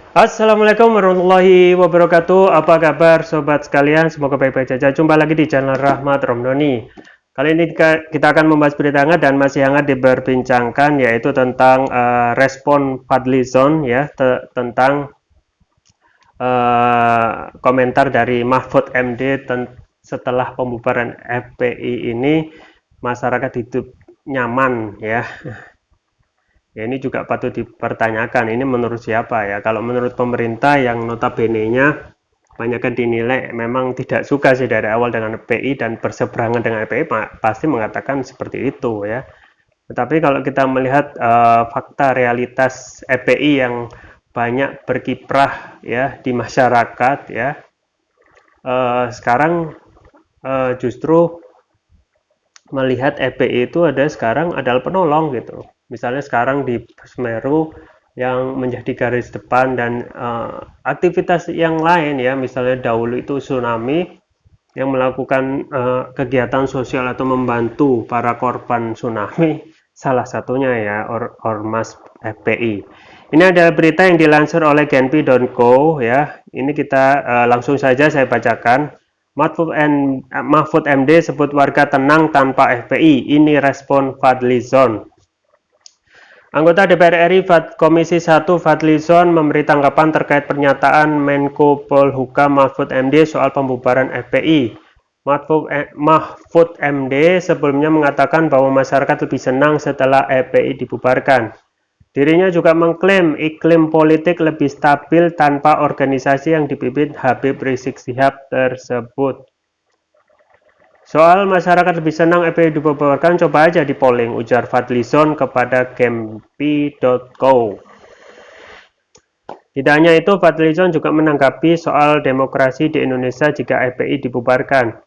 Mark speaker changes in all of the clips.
Speaker 1: Assalamualaikum warahmatullahi wabarakatuh. Apa kabar sobat sekalian? Semoga baik-baik saja. Jumpa lagi di channel Rahmat Romdoni. Kali ini kita akan membahas berita hangat dan masih hangat diperbincangkan, yaitu tentang respon Fadlizon ya tentang komentar dari Mahfud MD setelah pembubaran FPI ini masyarakat hidup nyaman ya. Ya ini juga patut dipertanyakan, ini menurut siapa ya? Kalau menurut pemerintah yang notabene-nya banyak kan dinilai memang tidak suka sih dari awal dengan FPI dan berseberangan dengan FPI pasti mengatakan seperti itu ya. Tetapi kalau kita melihat fakta realitas FPI yang banyak berkiprah ya di masyarakat ya, sekarang justru melihat FPI itu sekarang adalah penolong gitu. Misalnya sekarang di Semeru yang menjadi garis depan dan aktivitas yang lain ya, misalnya dahulu itu tsunami yang melakukan kegiatan sosial atau membantu para korban tsunami, salah satunya ya Ormas FPI. Ini adalah berita yang dilansir oleh genpi.co ya. Ini kita langsung saja saya bacakan. Mahfud MD sebut warga tenang tanpa FPI. Ini respon Fadlizon. Anggota DPR RI Komisi 1 Fadlizon memberi tanggapan terkait pernyataan Menko Polhukam Mahfud MD soal pembubaran FPI. Mahfud MD sebelumnya mengatakan bahwa masyarakat lebih senang setelah FPI dibubarkan. Dirinya juga mengklaim iklim politik lebih stabil tanpa organisasi yang dipimpin Habib Rizik Syihab tersebut. Soal masyarakat lebih senang FPI dibubarkan, coba aja di polling, ujar Fadlizon kepada Gempi.co. Tidak hanya itu, Fadlizon juga menanggapi soal demokrasi di Indonesia jika FPI dibubarkan.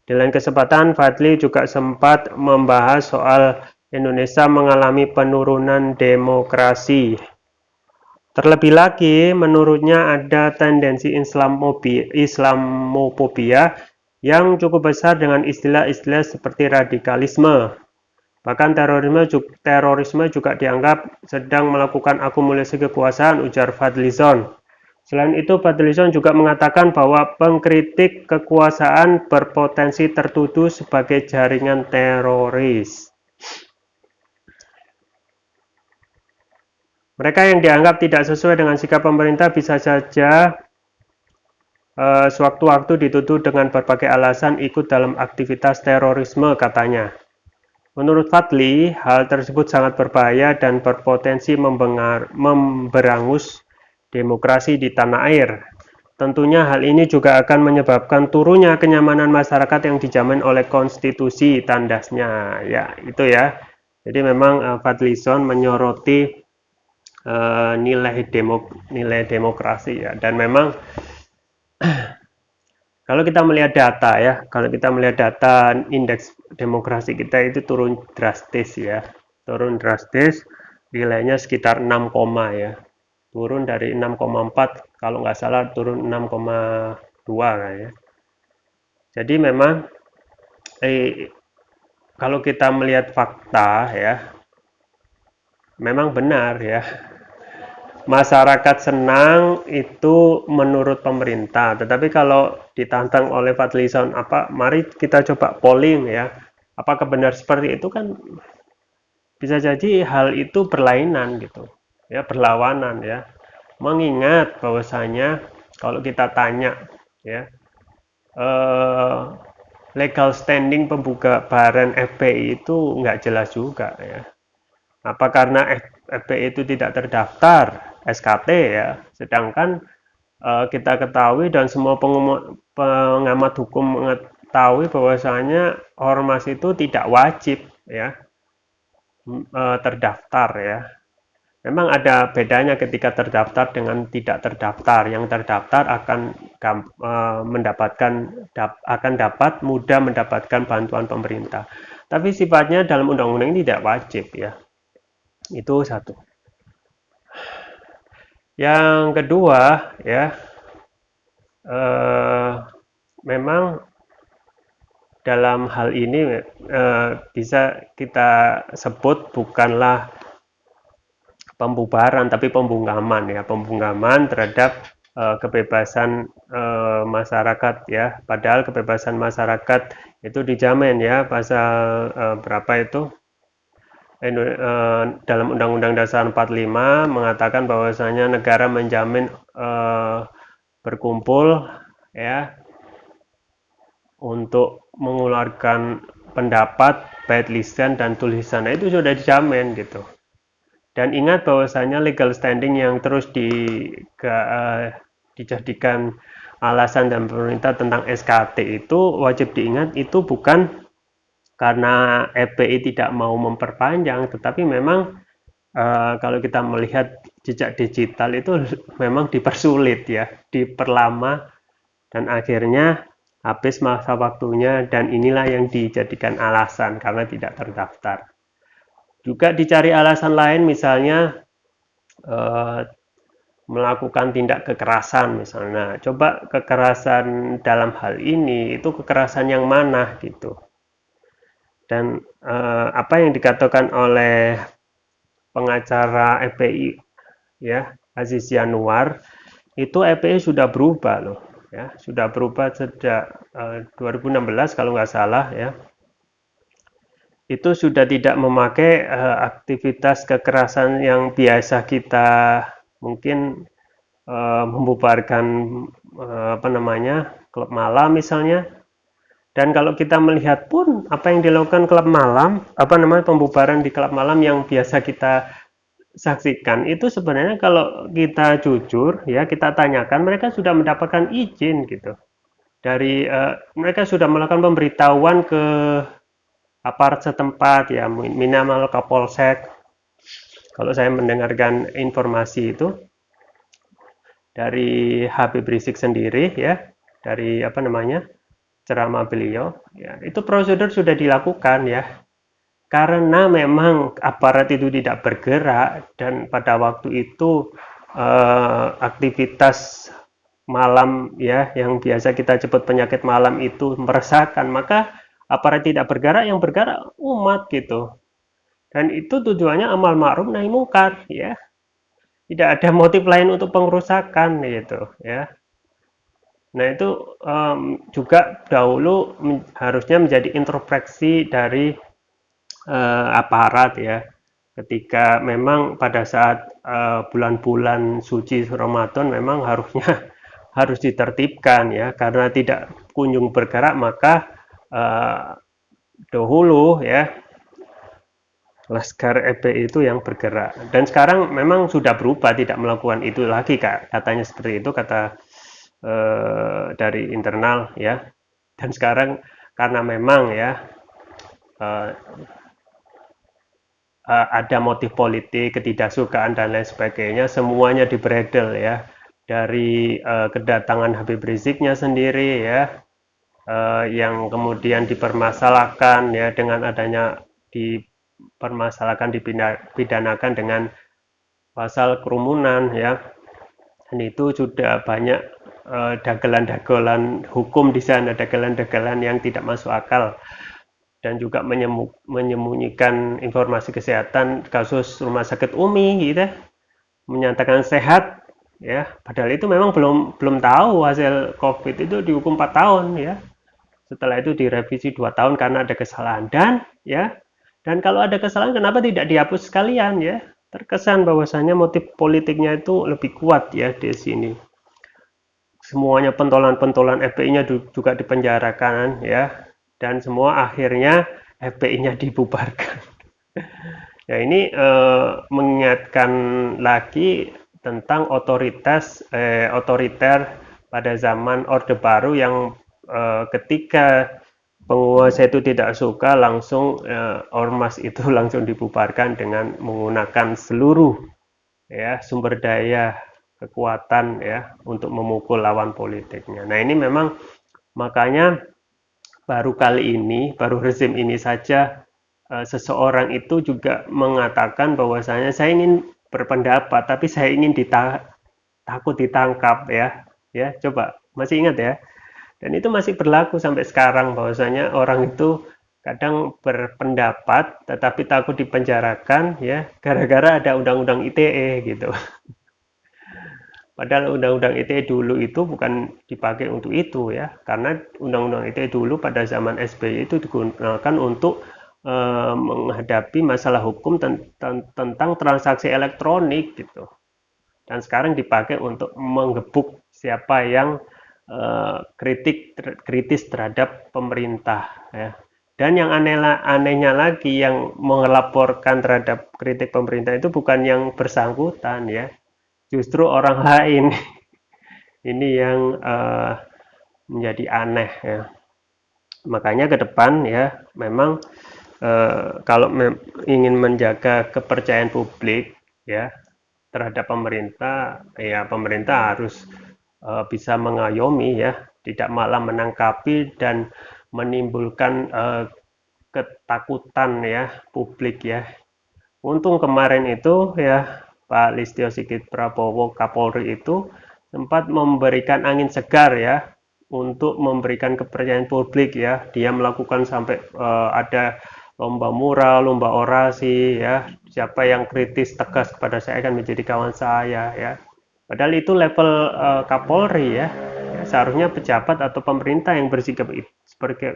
Speaker 1: Di lain kesempatan, Fadli juga sempat membahas soal Indonesia mengalami penurunan demokrasi. Terlebih lagi, menurutnya ada tendensi Islamofobia yang cukup besar dengan istilah-istilah seperti radikalisme. Bahkan terorisme juga dianggap sedang melakukan akumulasi kekuasaan, ujar Fadlizon. Selain itu, Fadlizon juga mengatakan bahwa pengkritik kekuasaan berpotensi tertuduh sebagai jaringan teroris. Mereka yang dianggap tidak sesuai dengan sikap pemerintah bisa saja sewaktu-waktu dituduh dengan berbagai alasan ikut dalam aktivitas terorisme, katanya. Menurut Fadli, hal tersebut sangat berbahaya dan berpotensi memberangus demokrasi di tanah air. Tentunya hal ini juga akan menyebabkan turunnya kenyamanan masyarakat yang dijamin oleh konstitusi, tandasnya. Ya, itu ya. Jadi memang Fadlizon menyoroti nilai demokrasi ya. Dan memang kalau kita melihat data ya, kalau kita melihat data indeks demokrasi kita itu turun drastis ya. Turun drastis, nilainya sekitar 6, ya. Turun dari 6,4, kalau nggak salah turun 6,2 ya. Jadi memang kalau kita melihat fakta ya, memang benar ya. Masyarakat senang itu menurut pemerintah, tetapi kalau ditantang oleh Fadlizon mari kita coba polling ya, apakah benar seperti itu, kan bisa jadi hal itu berlainan gitu ya, berlawanan ya, mengingat bahwasanya kalau kita tanya ya, legal standing pembubaran FPI itu nggak jelas juga ya. Apa karena FPI itu tidak terdaftar SKT ya, sedangkan kita ketahui dan semua pengamat hukum mengetahui bahwasanya ormas itu tidak wajib ya terdaftar ya. Memang ada bedanya ketika terdaftar dengan tidak terdaftar. Yang terdaftar akan dapat mudah mendapatkan bantuan pemerintah. Tapi sifatnya dalam undang-undang ini tidak wajib ya. Itu satu. Yang kedua ya, memang dalam hal ini bisa kita sebut bukanlah pembubaran, tapi pembungkaman ya, pembungkaman terhadap kebebasan masyarakat ya. Padahal kebebasan masyarakat itu dijamin ya pasal berapa itu dalam Undang-Undang Dasar 45 mengatakan bahwasanya negara menjamin berkumpul ya untuk mengeluarkan pendapat baik lisan dan tulisan. Nah, itu sudah dijamin gitu. Dan ingat bahwasanya legal standing yang terus dijadikan alasan dan pemerintah tentang SKT itu wajib diingat itu bukan karena FPI tidak mau memperpanjang, tetapi memang kalau kita melihat jejak digital itu memang dipersulit ya, diperlama dan akhirnya habis masa waktunya dan inilah yang dijadikan alasan karena tidak terdaftar. Juga dicari alasan lain misalnya melakukan tindak kekerasan misalnya. Coba kekerasan dalam hal ini itu kekerasan yang mana gitu. Dan apa yang dikatakan oleh pengacara FPI ya Aziz Yanuar itu FPI sudah berubah loh ya, sudah berubah sejak 2016 kalau nggak salah ya. Itu sudah tidak memakai aktivitas kekerasan yang biasa kita mungkin membubarkan apa namanya klub malam misalnya. Dan kalau kita melihat pun apa yang dilakukan klub malam, apa namanya pembubaran di klub malam yang biasa kita saksikan itu sebenarnya kalau kita jujur ya kita tanyakan mereka sudah mendapatkan izin gitu dari mereka sudah melakukan pemberitahuan ke aparat setempat ya minimal Kapolsek. Kalau saya mendengarkan informasi itu dari Habib Rizik sendiri ya, dari apa namanya ceramah beliau ya, itu prosedur sudah dilakukan ya. Karena memang aparat itu tidak bergerak dan pada waktu itu aktivitas malam ya yang biasa kita sebut penyakit malam itu meresahkan, maka aparat tidak bergerak, yang bergerak umat gitu. Dan itu tujuannya amal ma'ruf nahi mungkar ya. Tidak ada motif lain untuk pengerusakan gitu ya. Nah, itu juga dahulu harusnya menjadi introspeksi dari aparat ya. Ketika memang pada saat bulan-bulan suci Ramadan memang harusnya harus ditertibkan ya karena tidak kunjung bergerak maka dahulu ya Laskar FPI itu yang bergerak dan sekarang memang sudah berubah tidak melakukan itu lagi Kak, katanya seperti itu kata dari internal ya. Dan sekarang karena memang ya ada motif politik, ketidaksukaan dan lain sebagainya, semuanya dibredel ya. Dari kedatangan Habib Riziknya sendiri ya, yang kemudian dipermasalahkan ya dengan adanya dipermasalahkan dipidanakan dengan pasal kerumunan ya. Dan itu sudah banyak dagelan-dagelan hukum di sana, dagelan-dagelan yang tidak masuk akal dan juga menyembunyikan informasi kesehatan kasus rumah sakit Umi gitu menyatakan sehat ya padahal itu memang belum tahu hasil COVID itu dihukum 4 tahun ya setelah itu direvisi 2 tahun karena ada kesalahan dan kalau ada kesalahan kenapa tidak dihapus sekalian ya, terkesan bahwasanya motif politiknya itu lebih kuat ya di sini. Semuanya pentolan-pentolan FPI-nya juga dipenjarakan ya dan semua akhirnya FPI-nya dibubarkan. Ya ini mengingatkan lagi tentang otoriter pada zaman Orde Baru yang ketika penguasa itu tidak suka langsung ormas itu langsung dibubarkan dengan menggunakan seluruh ya sumber daya kekuatan ya untuk memukul lawan politiknya. Nah, ini memang makanya baru kali ini, baru rezim ini saja seseorang itu juga mengatakan bahwasanya saya ingin berpendapat tapi saya ingin takut ditangkap ya. Ya, coba masih ingat ya. Dan itu masih berlaku sampai sekarang bahwasanya orang itu kadang berpendapat tetapi takut dipenjarakan ya gara-gara ada undang-undang ITE gitu. Padahal undang-undang ITE dulu itu bukan dipakai untuk itu ya, karena undang-undang ITE dulu pada zaman SBY itu digunakan untuk menghadapi masalah hukum tentang transaksi elektronik gitu. Dan sekarang dipakai untuk menggebuk siapa yang kritis terhadap pemerintah ya. Dan yang anehnya lagi yang melaporkan terhadap kritik pemerintah itu bukan yang bersangkutan ya, justru orang lain. Ini yang menjadi aneh ya. Makanya ke depan ya memang kalau ingin menjaga kepercayaan publik ya terhadap pemerintah, ya pemerintah harus bisa mengayomi ya, tidak malah menangkapi dan menimbulkan ketakutan ya publik ya. Untung kemarin itu ya Pak Listio Sigit Prabowo Kapolri itu sempat memberikan angin segar ya untuk memberikan kepercayaan publik ya. Dia melakukan sampai ada lomba mural, lomba orasi ya. Siapa yang kritis tegas kepada saya akan menjadi kawan saya ya. Padahal itu level Kapolri ya. Seharusnya pejabat atau pemerintah yang bersikap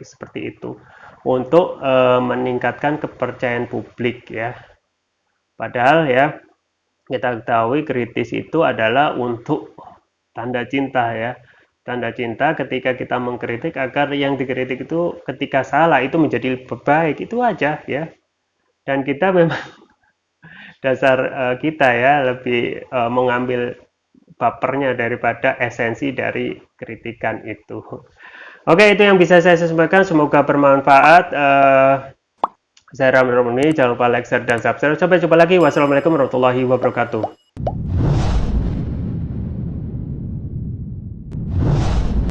Speaker 1: seperti itu untuk meningkatkan kepercayaan publik ya. Padahal ya kita ketahui kritis itu adalah untuk tanda cinta ya. Tanda cinta ketika kita mengkritik agar yang dikritik itu ketika salah itu menjadi lebih baik, itu aja ya. Dan kita memang dasar kita ya lebih mengambil bapernya daripada esensi dari kritikan itu. Oke, itu yang bisa saya sampaikan, semoga bermanfaat. Saya Ramli Romani, jangan lupa like, share, dan subscribe. Sampai jumpa lagi. Wassalamualaikum warahmatullahi wabarakatuh.